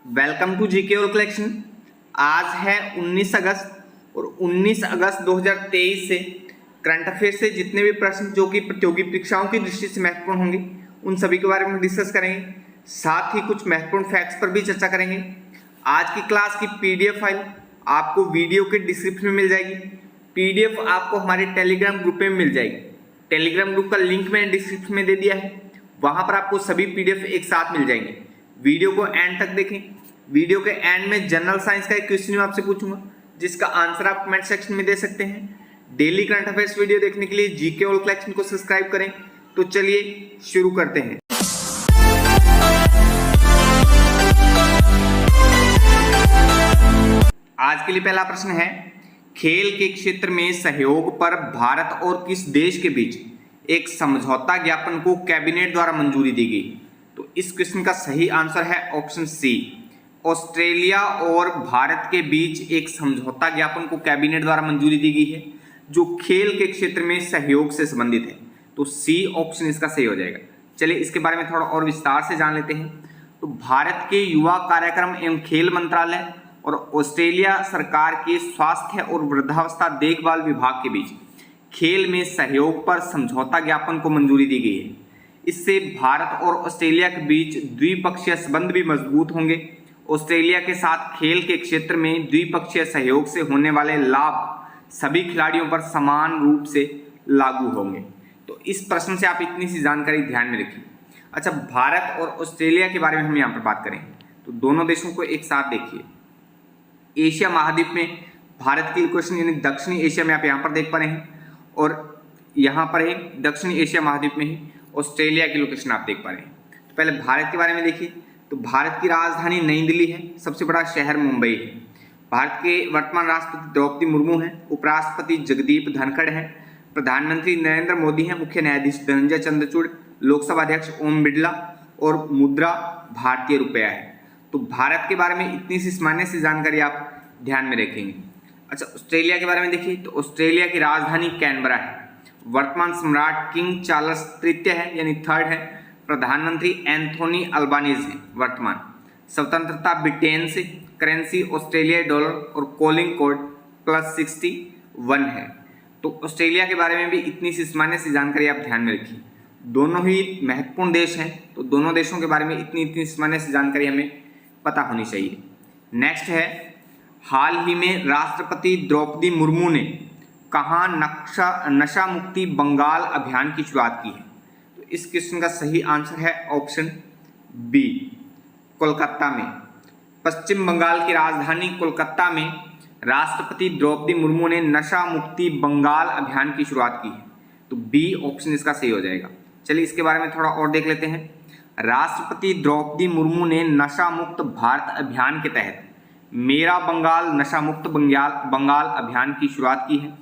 Welcome to GK और collection. आज है 19 अगस्त और 19 अगस्त 2023 से करंट अफेयर से जितने भी प्रश्न जो कि प्रतियोगी परीक्षाओं की दृष्टि से महत्वपूर्ण होंगे उन सभी के बारे में डिस्कस करेंगे। साथ ही कुछ महत्वपूर्ण फैक्ट्स पर भी चर्चा करेंगे। आज की क्लास की पीडीएफ फाइल आपको वीडियो के डिस्क्रिप्शन में मिल जाएगी। पीडीएफ आपको हमारे टेलीग्राम ग्रुप में मिल जाएगी। टेलीग्राम ग्रुप का लिंक मैंने डिस्क्रिप्शन में दे दिया है, वहां पर आपको सभी पीडीएफ एक साथ मिल जाएंगे। वीडियो को एंड तक देखें। वीडियो के एंड में जनरल साइंस का एक क्वेश्चन आपसे पूछूंगा जिसका आंसर आप कमेंट सेक्शन में दे सकते हैं। डेली करंट अफेयर्स वीडियो देखने के लिए जीके और कलेक्शन को सब्सक्राइब करें। तो चलिए शुरू करते हैं। आज के लिए पहला प्रश्न है, खेल के क्षेत्र में सहयोग पर भारत और किस देश के बीच एक समझौता ज्ञापन को कैबिनेट द्वारा मंजूरी दी गई? तो इस क्वेश्चन का सही आंसर है ऑप्शन सी, ऑस्ट्रेलिया और भारत के बीच एक समझौता ज्ञापन को कैबिनेट द्वारा मंजूरी दी गई है जो खेल के क्षेत्र में सहयोग से संबंधित है। तो सी ऑप्शन इसका सही हो जाएगा। चलिए इसके बारे में थोड़ा और विस्तार से जान लेते हैं। तो भारत के युवा कार्यक्रम एवं खेल मंत्रालय और ऑस्ट्रेलिया सरकार के स्वास्थ्य और वृद्धावस्था देखभाल विभाग के बीच खेल में सहयोग पर समझौता ज्ञापन को मंजूरी दी गई है। इससे भारत और ऑस्ट्रेलिया के बीच द्विपक्षीय संबंध भी मजबूत होंगे। ऑस्ट्रेलिया के साथ खेल के क्षेत्र में द्विपक्षीय सहयोग से होने वाले लाभ सभी खिलाड़ियों पर समान रूप से लागू होंगे। तो इस प्रश्न से आप इतनी सी जानकारी ध्यान में रखिए। अच्छा, भारत और ऑस्ट्रेलिया के बारे में हम यहाँ पर बात करें तो दोनों देशों को एक साथ देखिए। एशिया महाद्वीप में भारत की लोकेशन यानी दक्षिणी एशिया में आप यहाँ पर देख पा रहे हैं, और यहाँ पर है दक्षिणी एशिया महाद्वीप में ही ऑस्ट्रेलिया की लोकेशन आप देख पा रहे हैं। तो पहले भारत के बारे में देखिए। तो भारत की राजधानी नई दिल्ली है, सबसे बड़ा शहर मुंबई है। भारत के वर्तमान राष्ट्रपति द्रौपदी मुर्मू हैं, उपराष्ट्रपति जगदीप धनखड़ हैं, प्रधानमंत्री नरेंद्र मोदी हैं, मुख्य न्यायाधीश धनंजय चंद्रचूड़, लोकसभा अध्यक्ष ओम बिरला और मुद्रा भारतीय रुपया है। तो भारत के बारे में इतनी सी सामान्य सी जानकारी आप ध्यान में रखेंगे। अच्छा, ऑस्ट्रेलिया के बारे में देखिए। तो ऑस्ट्रेलिया की राजधानी कैनबरा है। वर्तमान सम्राट किंग चार्ल्स तृतीय है यानी थर्ड है। प्रधानमंत्री एंथोनी अल्बानीज हैं वर्तमान। स्वतंत्रता ब्रिटेन से, करेंसी ऑस्ट्रेलियाई डॉलर और कॉलिंग कोड +61 है। तो ऑस्ट्रेलिया के बारे में भी इतनी सी सामान्य सी जानकारी आप ध्यान में रखिए। दोनों ही महत्वपूर्ण देश हैं, तो दोनों देशों के बारे में इतनी सामान्य सी जानकारी हमें पता होनी चाहिए। नेक्स्ट है, हाल ही में राष्ट्रपति द्रौपदी मुर्मू ने कहाँ नशा मुक्ति बंगाल अभियान की शुरुआत की है? तो इस क्वेश्चन का सही आंसर है ऑप्शन बी, कोलकाता में। पश्चिम बंगाल की राजधानी कोलकाता में राष्ट्रपति द्रौपदी मुर्मू ने नशा मुक्ति बंगाल अभियान की शुरुआत की है। तो बी ऑप्शन इसका सही हो जाएगा। चलिए इसके बारे में थोड़ा और देख लेते हैं। राष्ट्रपति द्रौपदी मुर्मू ने नशा मुक्त भारत अभियान के तहत मेरा बंगाल नशा मुक्त बंगाल अभियान की शुरुआत की है।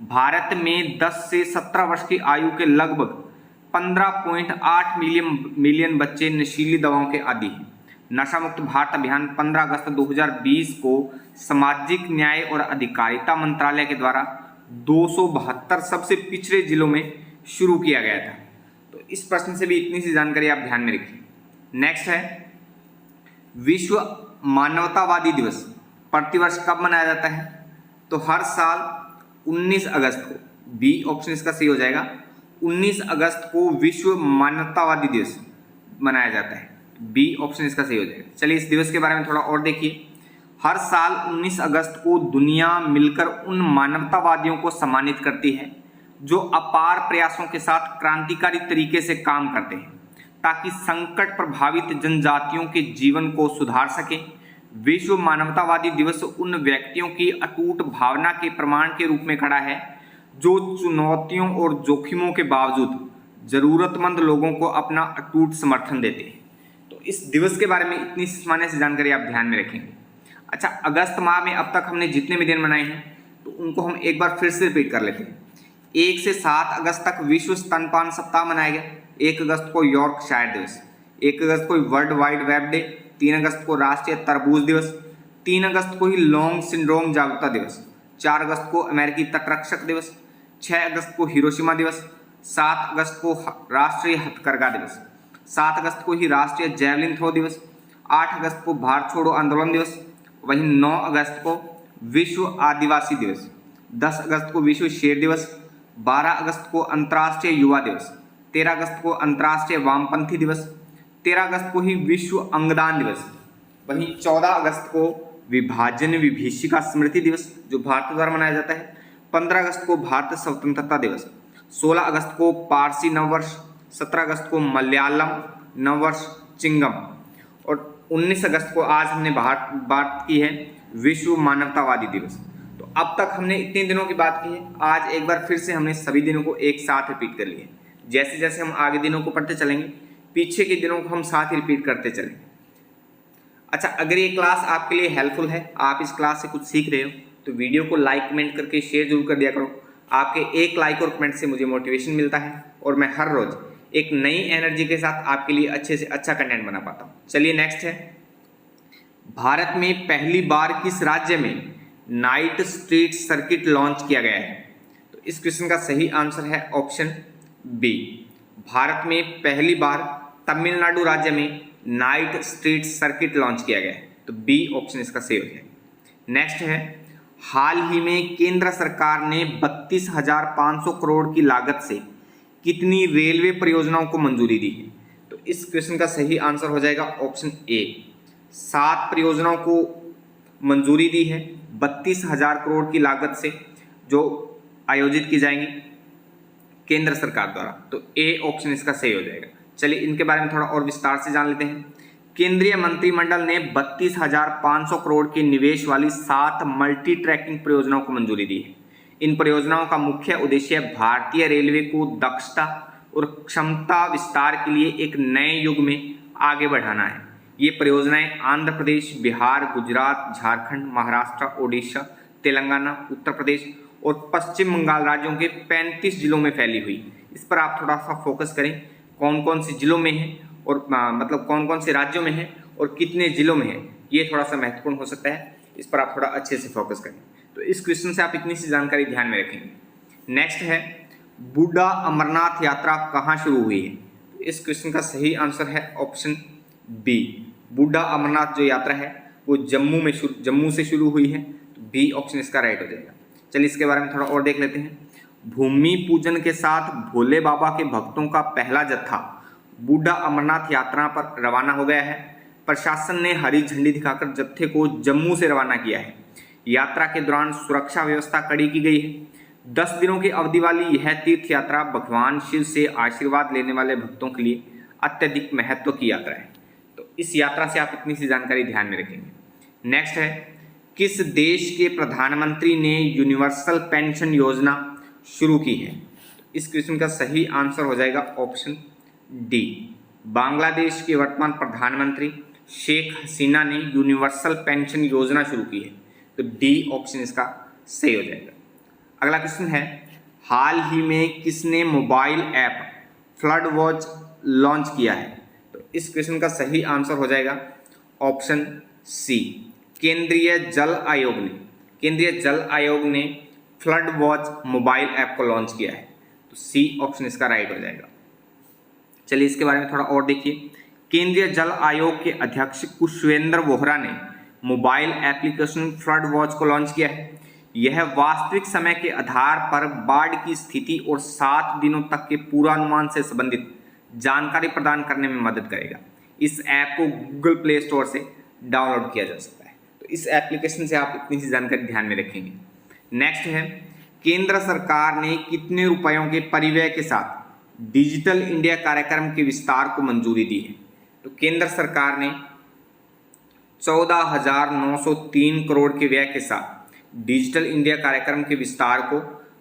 भारत में 10 से 17 वर्ष की आयु के लगभग 15.8 मिलियन बच्चे नशीली दवाओं के आदी हैं। नशा मुक्त भारत अभियान 15 अगस्त 2020 को सामाजिक न्याय और अधिकारिता मंत्रालय के द्वारा 272 सबसे पिछड़े जिलों में शुरू किया गया था। तो इस प्रश्न से भी इतनी सी जानकारी आप ध्यान में रखिए। नेक्स्ट है, विश्व मानवतावादी दिवस प्रतिवर्ष कब मनाया जाता है? तो हर साल 19 अगस्त को। बी ऑप्शन इसका सही हो जाएगा। 19 अगस्त को विश्व मानवतावादी दिवस मनाया जाता है। बी ऑप्शन इसका सही हो जाएगा। चलिए इस दिवस के बारे में थोड़ा और देखिए। हर साल 19 अगस्त को दुनिया मिलकर उन मानवतावादियों को सम्मानित करती है जो अपार प्रयासों के साथ क्रांतिकारी तरीके से काम करते हैं ताकि संकट प्रभावित जनजातियों के जीवन को सुधार सके। विश्व मानवतावादी दिवस उन व्यक्तियों की अटूट भावना के प्रमाण के रूप में खड़ा है जो चुनौतियों और जोखिमों के बावजूद जरूरतमंद लोगों को अपना अटूट समर्थन देते हैं। तो इस दिवस के बारे में इतनी सामान्य सी जानकारी आप ध्यान में रखेंगे। अच्छा, अगस्त माह में अब तक हमने जितने भी दिन मनाए हैं तो उनको हम एक बार फिर से रिपीट कर लेते हैं। 1 से 7 अगस्त तक विश्व स्तनपान सप्ताह मनाया गया। 1 अगस्त को यॉर्कशायर दिवस, 1 अगस्त को वर्ल्ड वाइड वेब डे, 3 अगस्त को राष्ट्रीय तरबूज दिवस, 3 अगस्त को ही लॉन्ग सिंड्रोम जागरूकता दिवस, 4 अगस्त को अमेरिकी तटरक्षक दिवस, 6 अगस्त को हिरोशिमा दिवस, 7 अगस्त को राष्ट्रीय हथकरघा दिवस, 7 अगस्त को ही राष्ट्रीय जैवलिन थ्रो दिवस, 8 अगस्त को भारत छोड़ो आंदोलन दिवस, वहीं 9 अगस्त को विश्व आदिवासी दिवस, 10 अगस्त को विश्व शेर दिवस, 12 अगस्त को अंतर्राष्ट्रीय युवा दिवस, 13 अगस्त को अंतर्राष्ट्रीय वामपंथी दिवस, 13 अगस्त को ही विश्व अंगदान दिवस, वहीं 14 अगस्त को विभाजन विभीषिका स्मृति दिवस जो भारत द्वारा मनाया जाता है, 15 अगस्त को भारत स्वतंत्रता दिवस, 16 अगस्त को पारसी नववर्ष, 17 अगस्त को मलयालम नववर्ष चिंगम, और 19 अगस्त को आज हमने बात की है विश्व मानवतावादी दिवस। तो अब तक हमने इतने दिनों की बात की है, आज एक बार फिर से हमने सभी दिनों को एक साथ रिपीट कर लिए। जैसे जैसे हम आगे दिनों को पढ़ते चलेंगे, पीछे के दिनों को हम साथ ही रिपीट करते चलेंगे। अच्छा, अगर ये क्लास आपके लिए हेल्पफुल है, आप इस क्लास से कुछ सीख रहे हो, तो वीडियो को लाइक कमेंट करके शेयर जरूर कर दिया करो। आपके एक लाइक और कमेंट से मुझे मोटिवेशन मिलता है और मैं हर रोज एक नई एनर्जी के साथ आपके लिए अच्छे से अच्छा कंटेंट बना पाता हूँ। चलिए नेक्स्ट है, भारत में पहली बार किस राज्य में नाइट स्ट्रीट सर्किट लॉन्च किया गया है? तो इस क्वेश्चन का सही आंसर है ऑप्शन बी। भारत में पहली बार तमिलनाडु राज्य में नाइट स्ट्रीट सर्किट लॉन्च किया गया है, तो बी ऑप्शन इसका सही हो जाएगा। नेक्स्ट है, हाल ही में केंद्र सरकार ने 32,500 करोड़ की लागत से कितनी रेलवे परियोजनाओं को मंजूरी दी है? तो इस क्वेश्चन का सही आंसर हो जाएगा ऑप्शन ए, 7 परियोजनाओं को मंजूरी दी है 32,000 करोड़ की लागत से जो आयोजित की जाएंगी केंद्र सरकार द्वारा, तो ए ऑप्शन इसका सही हो जाएगा। चलिए इनके बारे में थोड़ा और विस्तार से जान लेते हैं। केंद्रीय मंत्रिमंडल ने 32,500 करोड़ के निवेश वाली 7 मल्टी ट्रैकिंग परियोजनाओं को मंजूरी दी है। इन परियोजनाओं का मुख्य उद्देश्य भारतीय रेलवे को दक्षता और क्षमता विस्तार के लिए एक नए युग में आगे बढ़ाना है। ये परियोजनाएं आंध्र प्रदेश, बिहार, गुजरात, झारखंड, महाराष्ट्र, ओडिशा, तेलंगाना, उत्तर प्रदेश और पश्चिम बंगाल राज्यों के 35 जिलों में फैली हुई। इस पर आप थोड़ा सा फोकस करें, कौन कौन से जिलों में है और मतलब कौन कौन से राज्यों में है और कितने जिलों में है, ये थोड़ा सा महत्वपूर्ण हो सकता है। इस पर आप थोड़ा अच्छे से फोकस करें। तो इस क्वेश्चन से आप इतनी सी जानकारी ध्यान में रखेंगे। नेक्स्ट है, बूढ़ा अमरनाथ यात्रा कहाँ शुरू हुई है? तो इस क्वेश्चन का सही आंसर है ऑप्शन बी। बूढ़ा अमरनाथ जो यात्रा है वो जम्मू से शुरू हुई है, तो बी ऑप्शन इसका राइट हो जाएगा। चलिए इसके बारे में थोड़ा और देख लेते हैं। भूमि पूजन के साथ भोले बाबा के भक्तों का पहला जत्था बूढ़ा अमरनाथ यात्रा पर रवाना हो गया है। प्रशासन ने हरी झंडी दिखाकर जत्थे को जम्मू से रवाना किया है। यात्रा के दौरान सुरक्षा व्यवस्था कड़ी की गई है। 10 दिनों की अवधि वाली यह तीर्थ यात्रा भगवान शिव से आशीर्वाद लेने वाले भक्तों के लिए अत्यधिक महत्व की यात्रा है। तो इस यात्रा से आप इतनी सी जानकारी ध्यान में रखेंगे। नेक्स्ट है, किस देश के प्रधानमंत्री ने यूनिवर्सल पेंशन योजना शुरू की है? इस क्वेश्चन का सही आंसर हो जाएगा ऑप्शन डी। बांग्लादेश के वर्तमान प्रधानमंत्री शेख हसीना ने यूनिवर्सल पेंशन योजना शुरू की है, तो डी ऑप्शन इसका सही हो जाएगा। अगला क्वेश्चन है, हाल ही में किसने mobile app flood watch launch किया है? तो इस क्वेश्चन का सही आंसर हो जाएगा ऑप्शन सी, केंद्रीय जल आयोग ने फ्लड वॉच मोबाइल ऐप को लॉन्च किया है, तो सी ऑप्शन इसका राइट हो जाएगा। चलिए इसके बारे में थोड़ा और देखिए। केंद्रीय जल आयोग के अध्यक्ष कुशवेंद्र वोहरा ने मोबाइल एप्लीकेशन फ्लड वॉच को लॉन्च किया है। यह वास्तविक समय के आधार पर बाढ़ की स्थिति और 7 दिनों तक के पूर्वानुमान से संबंधित जानकारी प्रदान करने में मदद करेगा। इस ऐप को गूगल प्ले स्टोर से डाउनलोड किया जा सकता है, तो इस एप्लीकेशन से आप इतनी सी जानकारी ध्यान में रखेंगे। नेक्स्ट है, केंद्र सरकार ने कितने रुपयों के परिव्यय के साथ डिजिटल इंडिया कार्यक्रम के विस्तार को मंजूरी दी है? तो केंद्र सरकार ने 14,903 करोड़ के व्यय के साथ डिजिटल इंडिया कार्यक्रम के विस्तार को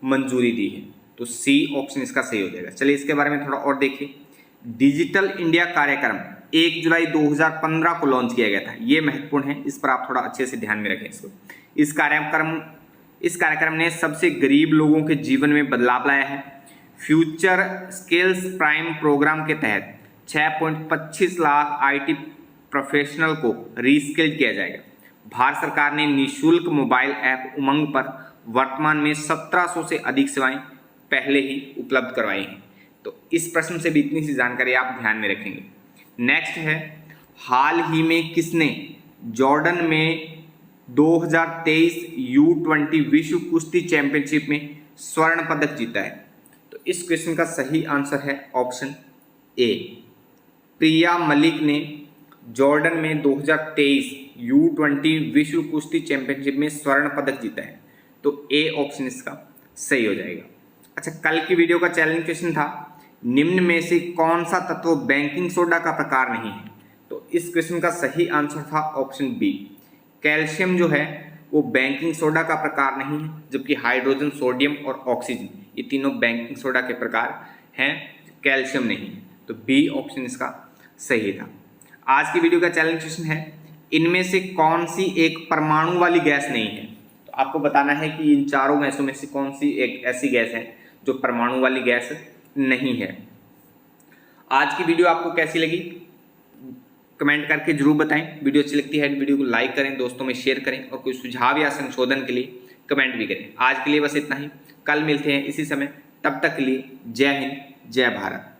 मंजूरी दी है, तो सी ऑप्शन इसका सही हो जाएगा। चलिए इसके बारे में थोड़ा और देखिए। डिजिटल इंडिया कार्यक्रम 1 जुलाई 2015 को लॉन्च किया गया था, ये महत्वपूर्ण है, इस पर आप थोड़ा अच्छे से ध्यान में रखें इसको। इस कार्यक्रम ने सबसे गरीब लोगों के जीवन में बदलाव लाया है। फ्यूचर स्किल्स प्राइम प्रोग्राम के तहत 6.25 लाख IT प्रोफेशनल को रीस्किल्ड किया जाएगा। भारत सरकार ने निःशुल्क मोबाइल ऐप उमंग पर वर्तमान में 1700 से अधिक सेवाएं पहले ही उपलब्ध करवाई हैं, तो इस प्रश्न से भी इतनी सी जानकारी आप ध्यान में रखेंगे। नेक्स्ट है, हाल ही में किसने जॉर्डन में 2023 U20 विश्व कुश्ती चैंपियनशिप में स्वर्ण पदक जीता है? तो इस क्वेश्चन का सही आंसर है ऑप्शन ए, प्रिया मलिक ने जॉर्डन में 2023 U20 विश्व कुश्ती चैंपियनशिप में स्वर्ण पदक जीता है। तो ए ऑप्शन इसका सही हो जाएगा। अच्छा, कल की वीडियो का चैलेंज क्वेश्चन था, निम्न में से कौन सा तत्व बेकिंग सोडा का प्रकार नहीं है? तो इस क्वेश्चन का सही आंसर था ऑप्शन बी, कैल्शियम जो है वो बेकिंग सोडा का प्रकार नहीं है, जबकि हाइड्रोजन, सोडियम और ऑक्सीजन ये तीनों बेकिंग सोडा के प्रकार हैं, कैल्शियम नहीं है। तो बी ऑप्शन इसका सही था। आज की वीडियो का चैलेंज क्वेश्चन है, इनमें से कौन सी एक परमाणु वाली गैस नहीं है? तो आपको बताना है कि इन चारों गैसों में से कौन सी एक ऐसी गैस है जो परमाणु वाली गैस नहीं है। आज की वीडियो आपको कैसी लगी कमेंट करके जरूर बताएं। वीडियो अच्छी लगती है वीडियो को लाइक करें, दोस्तों में शेयर करें और कोई सुझाव या संशोधन के लिए कमेंट भी करें। आज के लिए बस इतना ही, कल मिलते हैं इसी समय, तब तक के लिए जय हिंद, जय भारत।